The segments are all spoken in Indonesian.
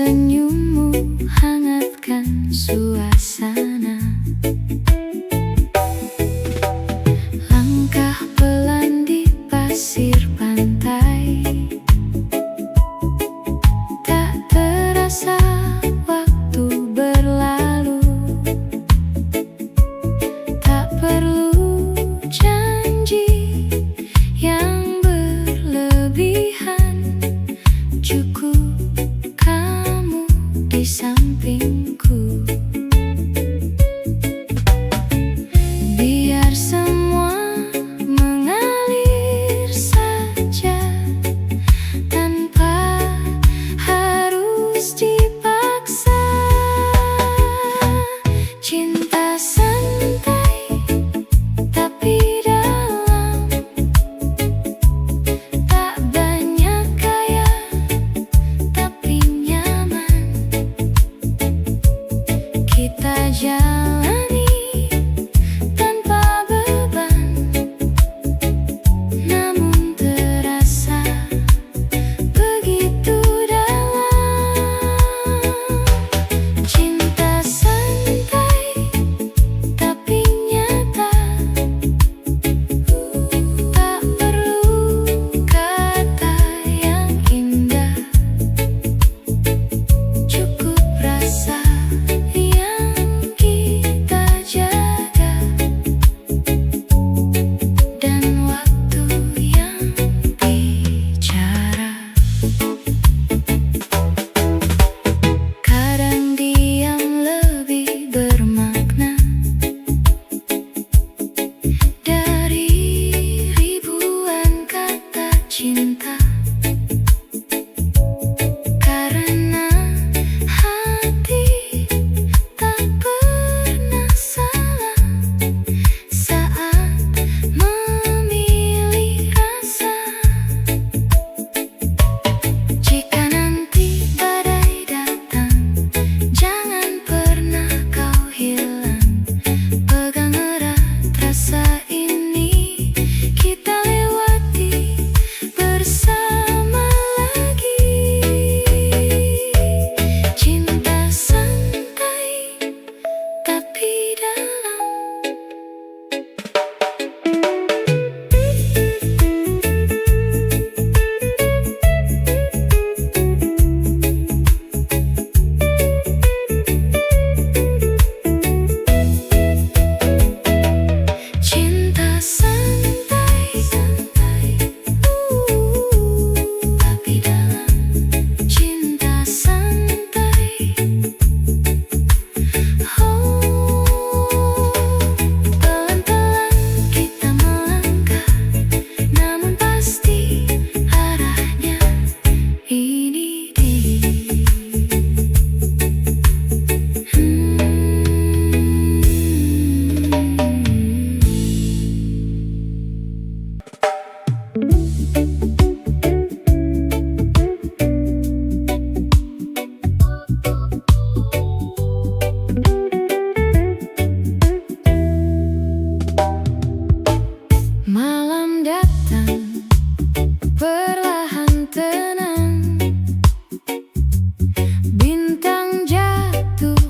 Senyummu hangatkan suasana. Langkah pelan di pasir pantai, tak terasa waktu berlalu. Tak perlu janji yang berlebihan, cukup kamu di sampingku. Biar semua mengalir saja tanpa harus dipaksa. Cinta santai tapi dalam, tak banyak gaya tapi nyaman. Kita jalani tanpa beban, namun terasa begitu dalam. Cinta santai tapi nyata, tak perlu kata yang indah, cukup rasa yang kita jaga dan waktu yang bicara. Kadang diam lebih bermakna dari ribuan kata cinta, karena hati tak pernah salah saat memilih rasa. Jika nanti badai datang, jangan pernah kau hilang. Pegang erat rasa ini, kita lewati bersama lagi. Cinta santai tapi dalam. Cinta santai tapi dalam. Cinta santai, pelan-pelan kita melangkah, namun pasti arahnya ini dia. Malam datang, perlahan tenang, bintang jatuh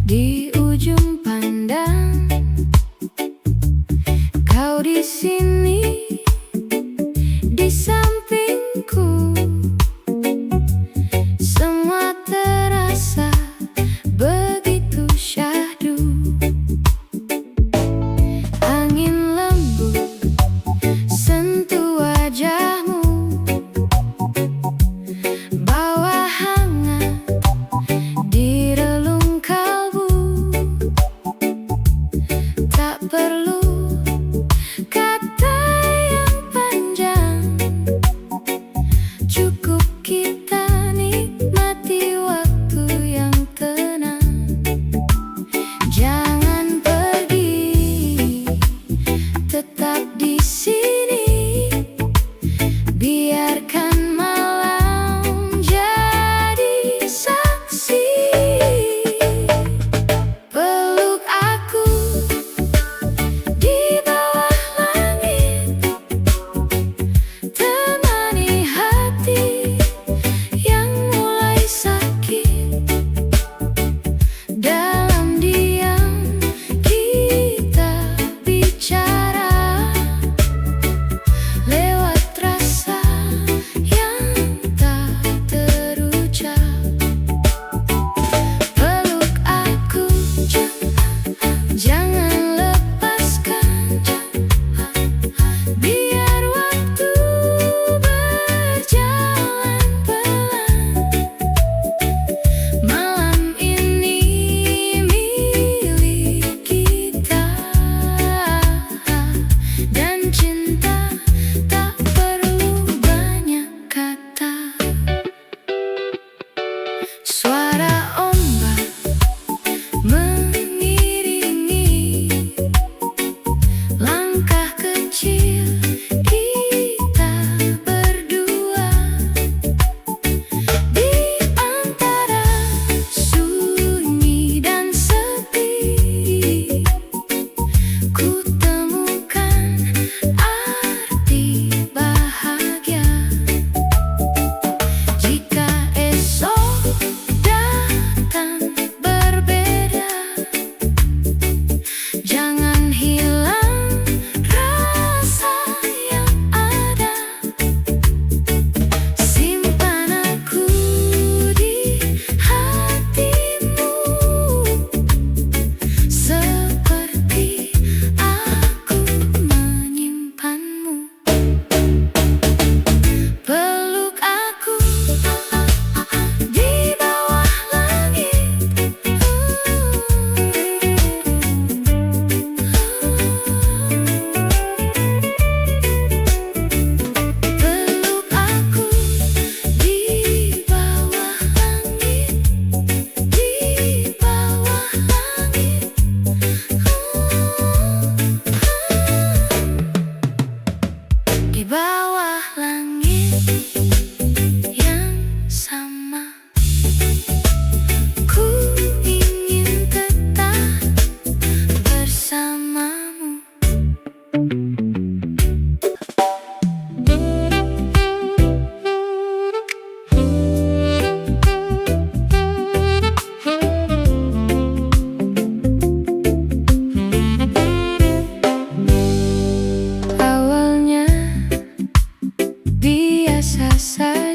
di ujung pandang. Kau di sini, di sampingku, semua terasa begitu syahdu. Angin lembut sentuh wajahmu, bawa hangat di relung kalbu. Tak perlu kata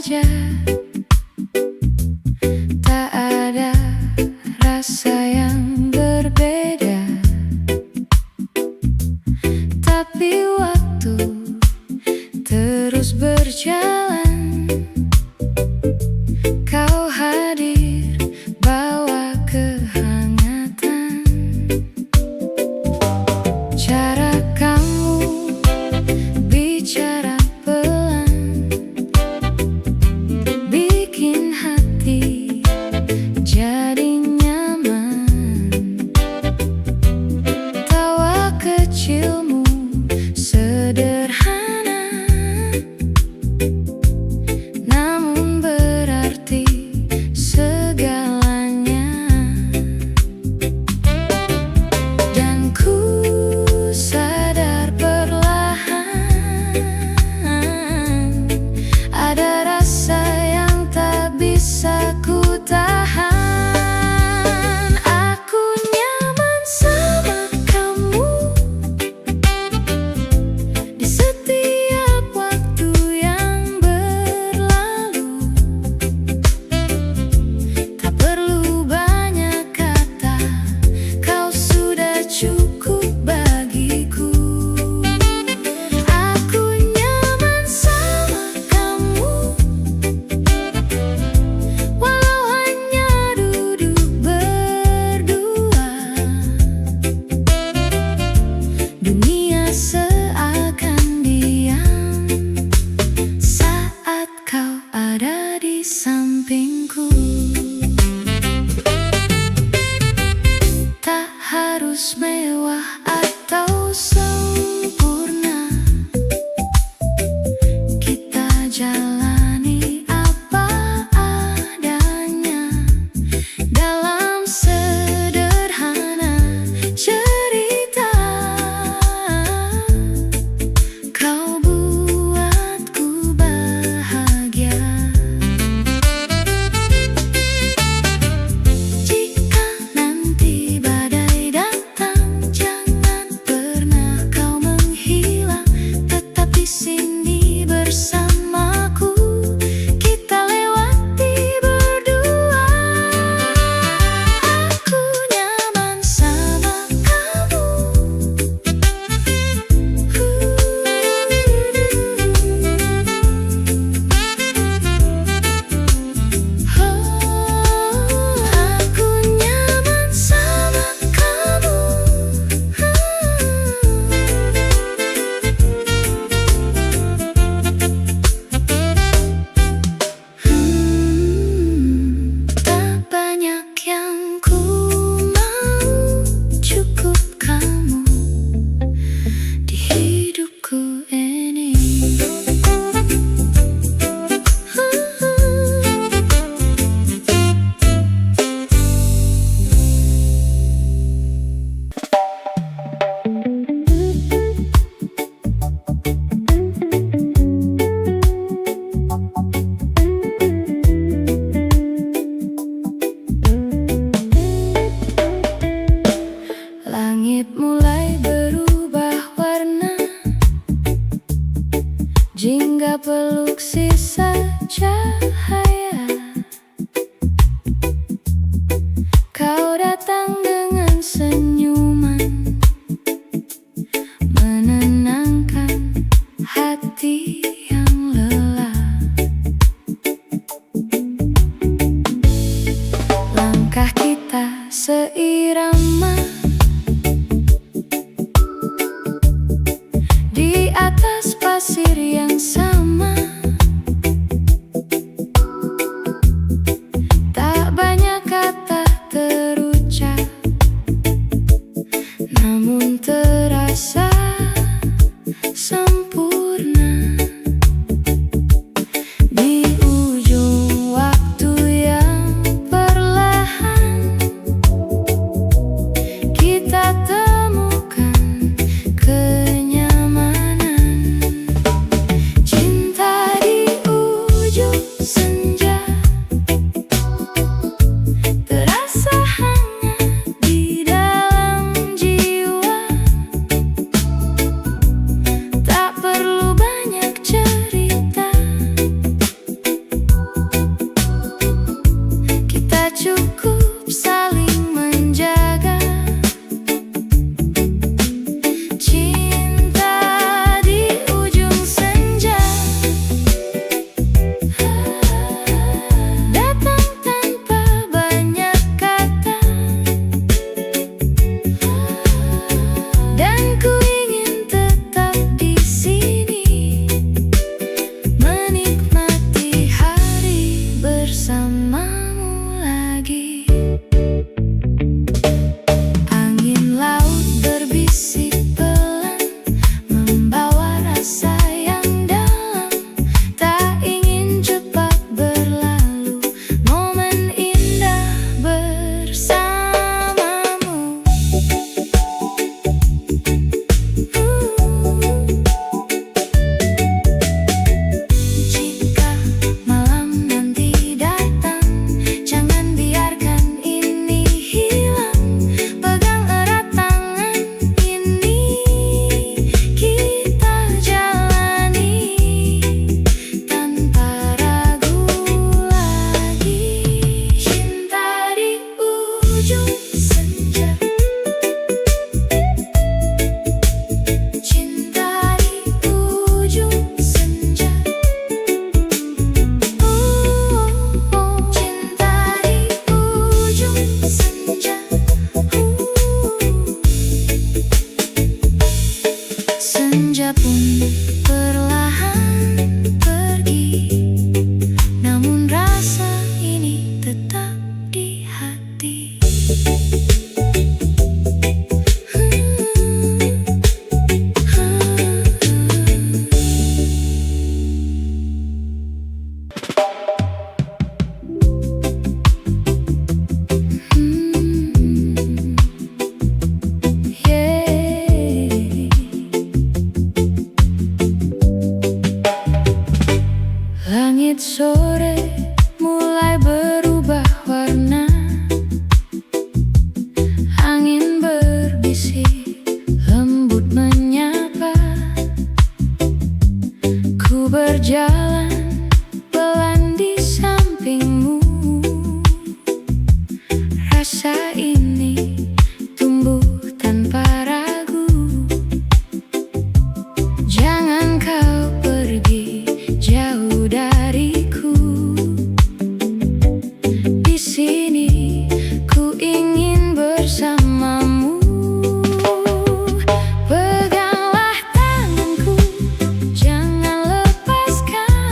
saja. Tak ada rasa yang berbeda, tapi waktu terus berjalan. Kau hadir bawa kehangatan. Cara kamu bicara pelan bikin hati jadi nyaman. Tawa kecilmu sederhana, namun berarti segalanya. Dan ku sadar perlahan ada rasa yang tak bisa ku tahan. Aku nyaman sama kamu di setiap waktu yang berlalu. Tak perlu banyak kata, kau sudah cukup bagiku. Aku nyaman sama kamu walau hanya duduk berdua. Dunia seakan diam saat kau ada di sampingku. Tak harus mewah atau sempurna, kita jalani apa adanya dalam sederhana cerita. Kau buatku bahagia. Jika nanti badai datang, jangan pernah kau menghilang. Tetap di sini bersamaku, kita lewati berdua. Aku nyaman sama kamu. Aku nyaman sama kamu. Tak banyak yang ku mau, cukup kamu di hidupku ini. Langit mulai berubah warna, jingga peluk sisa cahaya. Kau datang dengan senyuman, menenangkan hati yang lelah. Langkah kita seirama di atas pasir yang sama. perlahan pergi, namun rasa ini tetap di hati. Langit sore mulai berubah warna, angin berbisik, lembut menyapa. Ku berjalan pelan di sampingmu, rasa ini tumbuh tanpa ragu. Jangan kau pergi jauh dariku. Di sini ku ingin bersamamu. Peganglah tanganku, jangan lepaskan.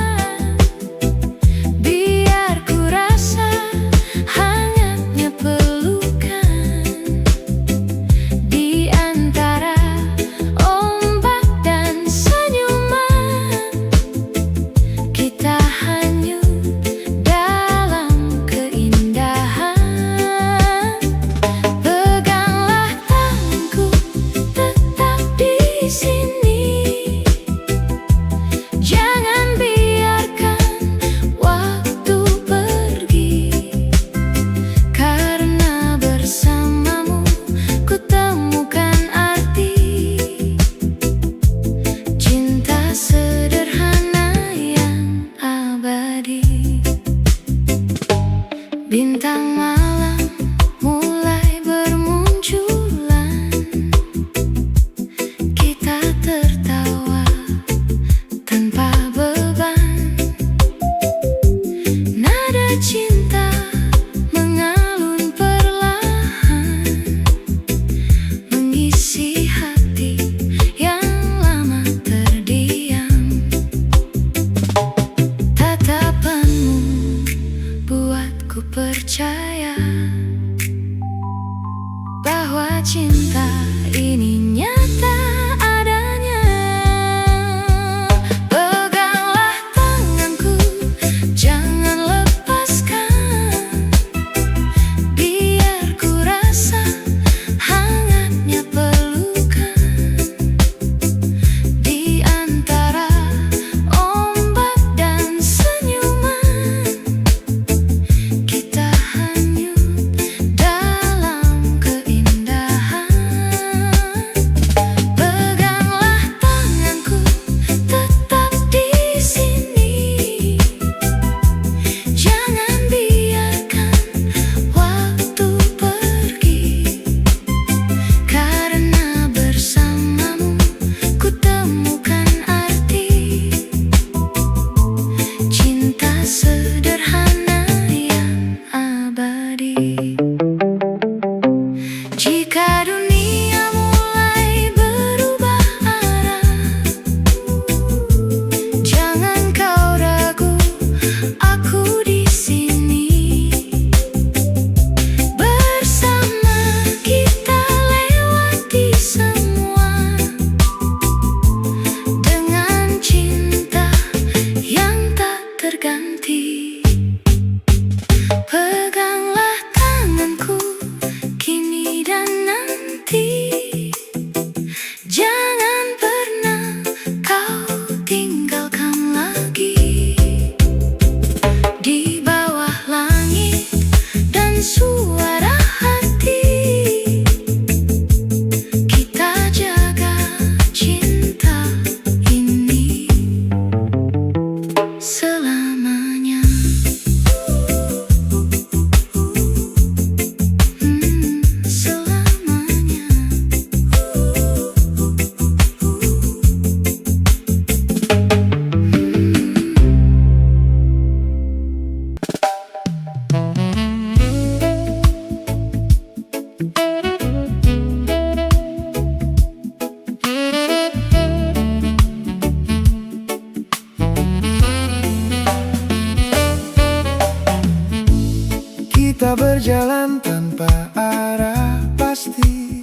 Kita berjalan tanpa arah pasti,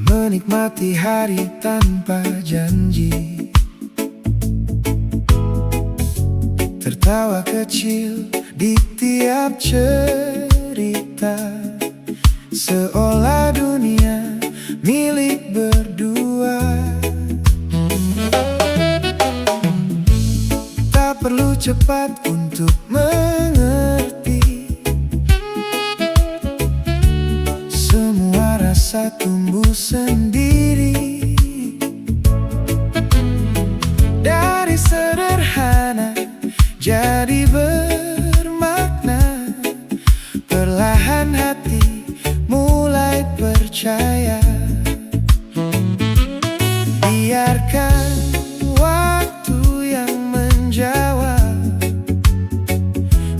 menikmati hari tanpa janji, tertawa kecil di tiap cerita, seolah dunia milik berdua. Tak perlu cepat untuk mengerti, semua rasa tumbuh sendiri. Dari sederhana jadi bermakna, perlahan hati mulai percaya. Biarkan waktu yang menjawab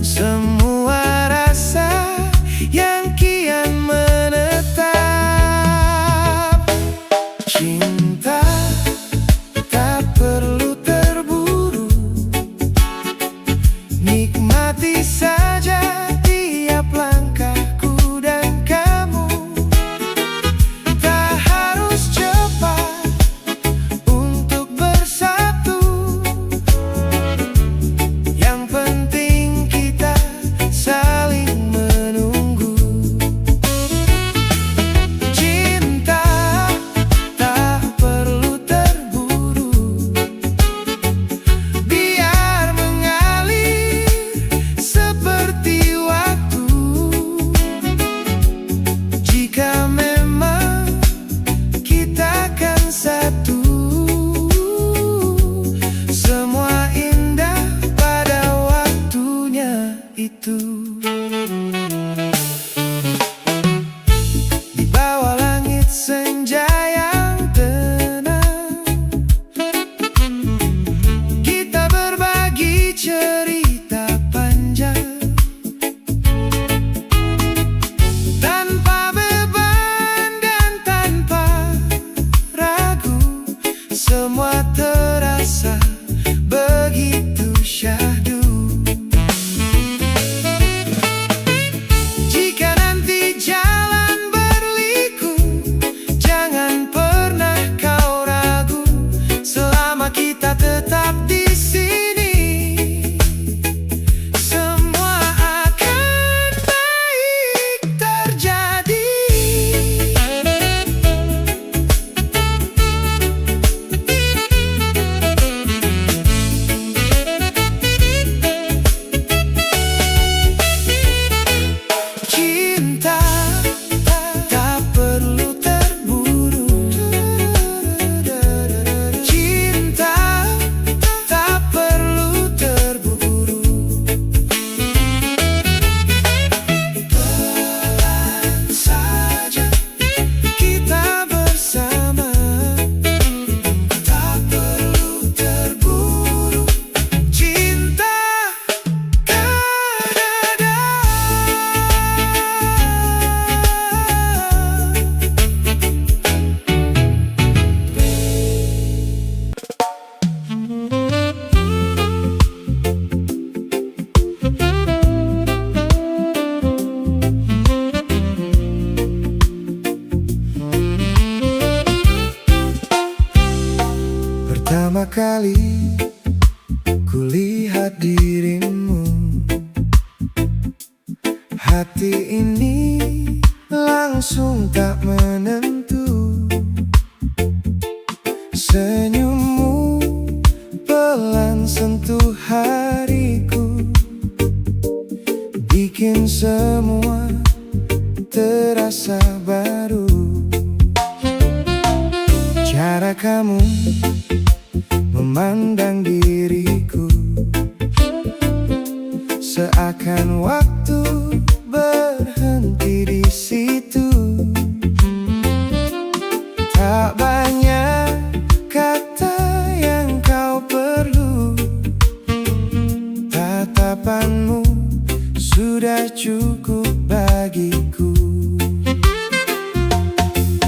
semua rasa yang kian menetap. Cinta tak perlu terburu, nikmati saja tiap langkahku dan kamu. Tak harus cepat untuk bersatu, yang penting kita saling menunggu. Cinta tak perlu terburu, biar mengalir seperti waktu. Jika memang kita kan satu, semua indah pada waktunya itu. Di bawah langit senja yang tenang, kita berbagi cerita panjang, tanpa beban dan tanpa ragu. Semua terasa begitu syahdu. Jika nanti jalan berliku, jangan pernah kau ragu, selama kita tetap di sini, semua akan baik terjadi. Cinta tak perlu terburu, cinta tak perlu terburu. Pelan saja kita bersama, tak perlu terburu. Cinta kan ada. Pertama kali kulihat dirimu, hati ini langsung tak menentu. Senyummu pelan sentuh hariku, bikin semua terasa baru. Cara kamu memandang diriku, seakan waktu berhenti di situ. Tak banyak kata yang kau perlu, tatapanmu sudah cukup bagiku.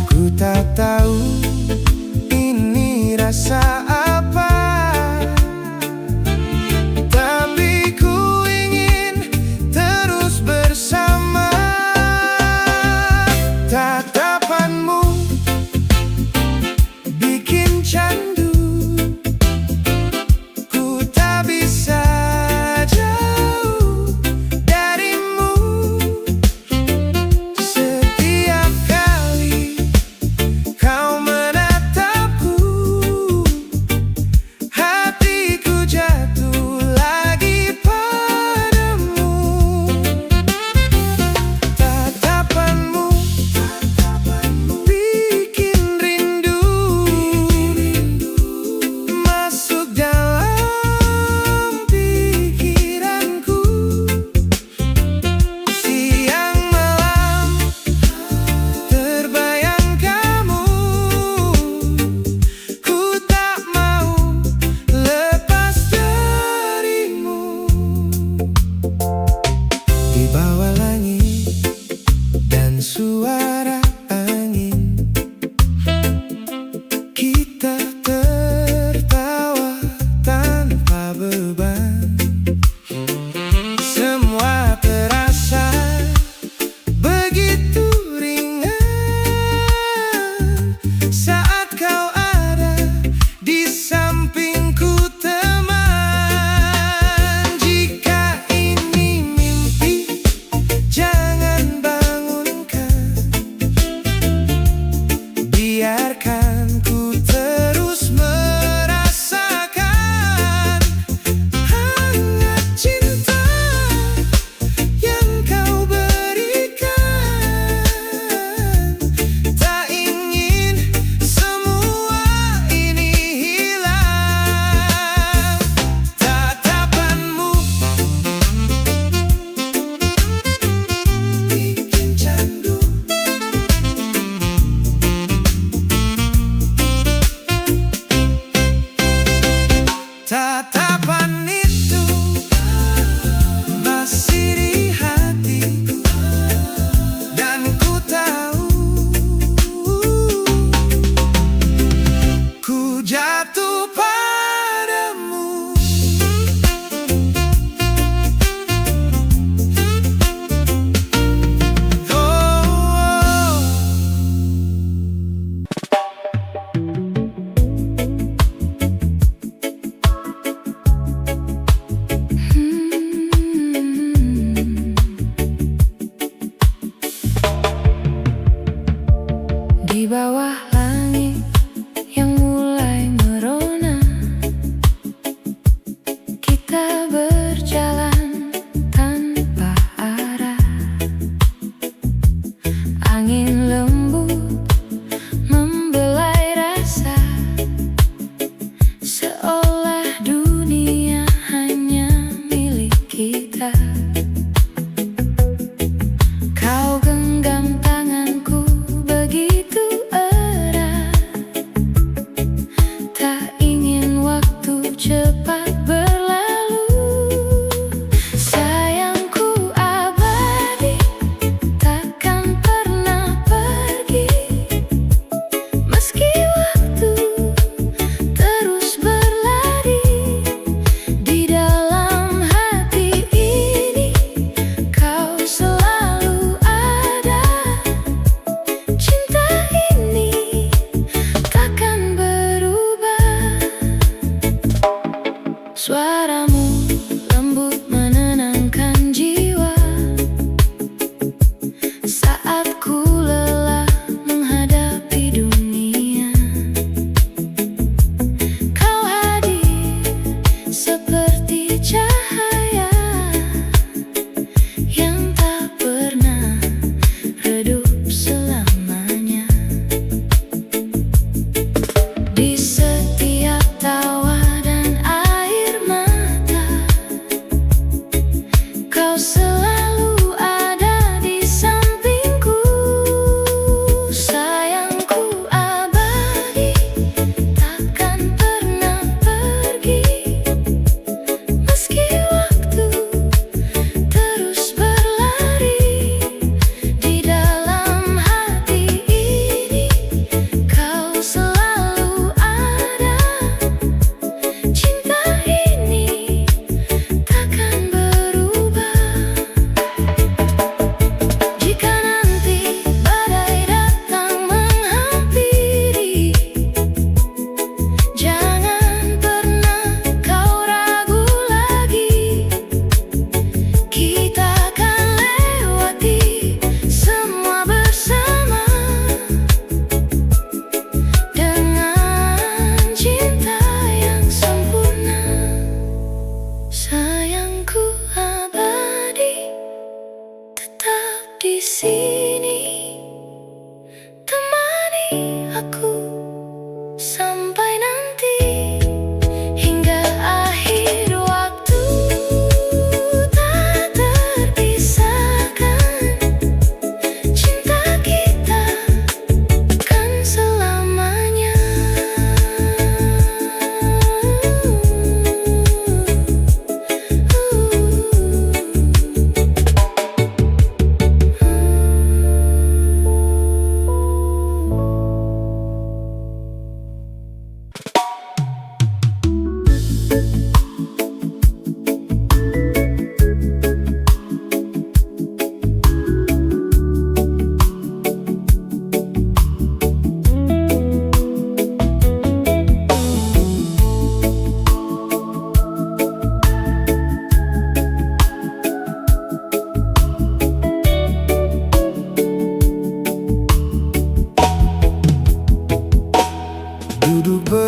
Ku tak tahu ini rasa apa, tapi ku ingin kita tertawa tanpa beban. Semua terasa begitu ringan saat kau ada di sampingku, teman. Jika ini mimpi, jangan bangunkan. Biarkan ku terus merasakan hangat cinta yang kau berikan. Tak ingin semua ini hilang. Tatapanmu bikin candu. Tatapan itu masih di hatiku, dan ku tahu ku jatuh padamu. Oh, Di bawah langit yang mulai merona,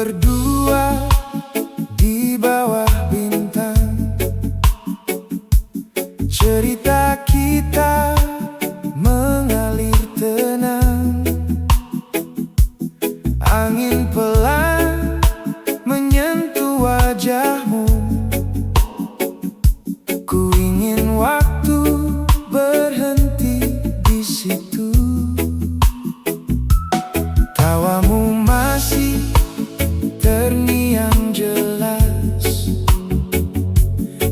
berdua di bawah bintang. Cerita kita mengalir tenang. Angin pelan menyentuh wajahmu. Ku ingin waktu berhenti di situ. Tawamu masih terngiang jelas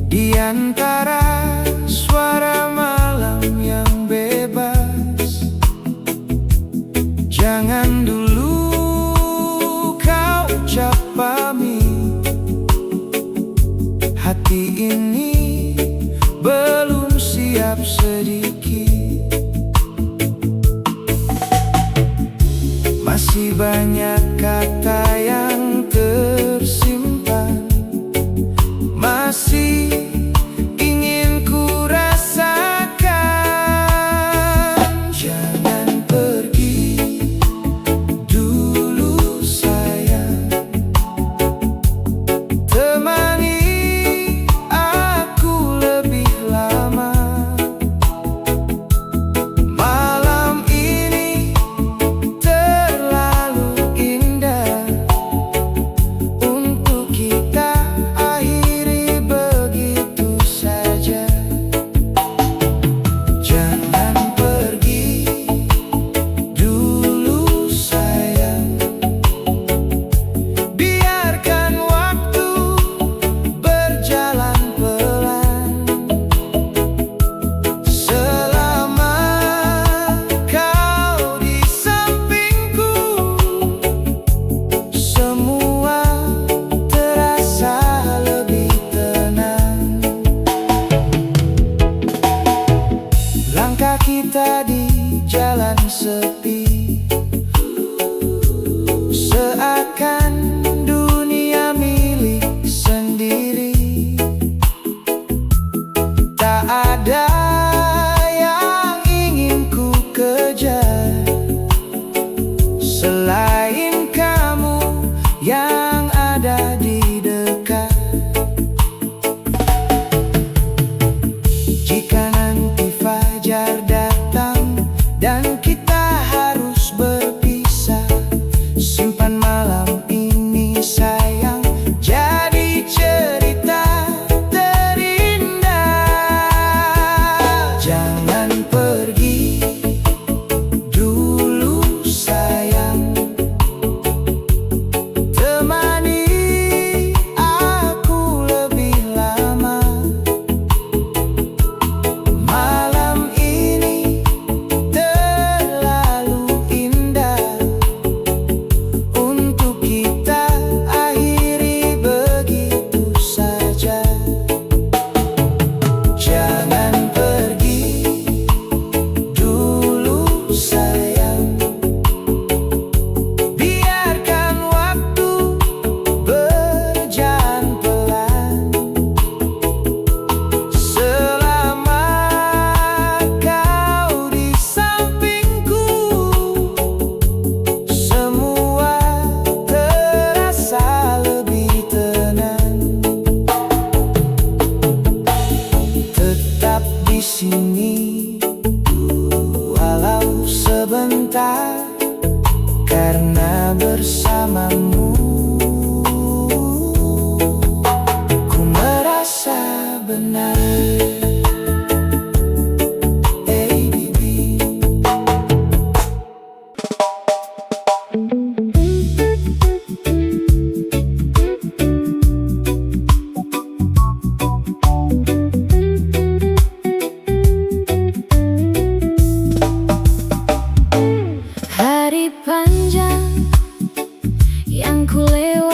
di antara suara malam yang bebas. Jangan dulu kau ucap pamit. Hati ini belum siap sedikit. Masih banyak kata yang tersimpan. Masih ingin ku rasakan. Jangan pergi dulu sayang. Temani aku lebih lama. Malam ini terlalu indah untuk kita akhiri begitu saja. Jangan pergi dulu sayang. Biarkan waktu berjalan pelan. Selama kau di sampingku, semua terasa lebih tenang. Langkah kita di jalan sepi, seakan dunia milik sendiri. Tak ada yang ingin ku kejar selain kamu yang ada di dekat. Jika nanti fajar datang dan kita harus berpisah, simpan malam ini sayang jadi cerita terindah. Jangan pergi dulu sayang. Temani aku lebih lama. Malam ini terlalu indah untuk kita akhiri begitu saja. Jangan pergi dulu sayang. Biarkan waktu berjalan pelan. Selama kau di sampingku, semua terasa lebih tenang. Tetap di sini walau sebentar, karena bersamamu ku merasa benar. Hey baby. Hari panjang yang ku lewati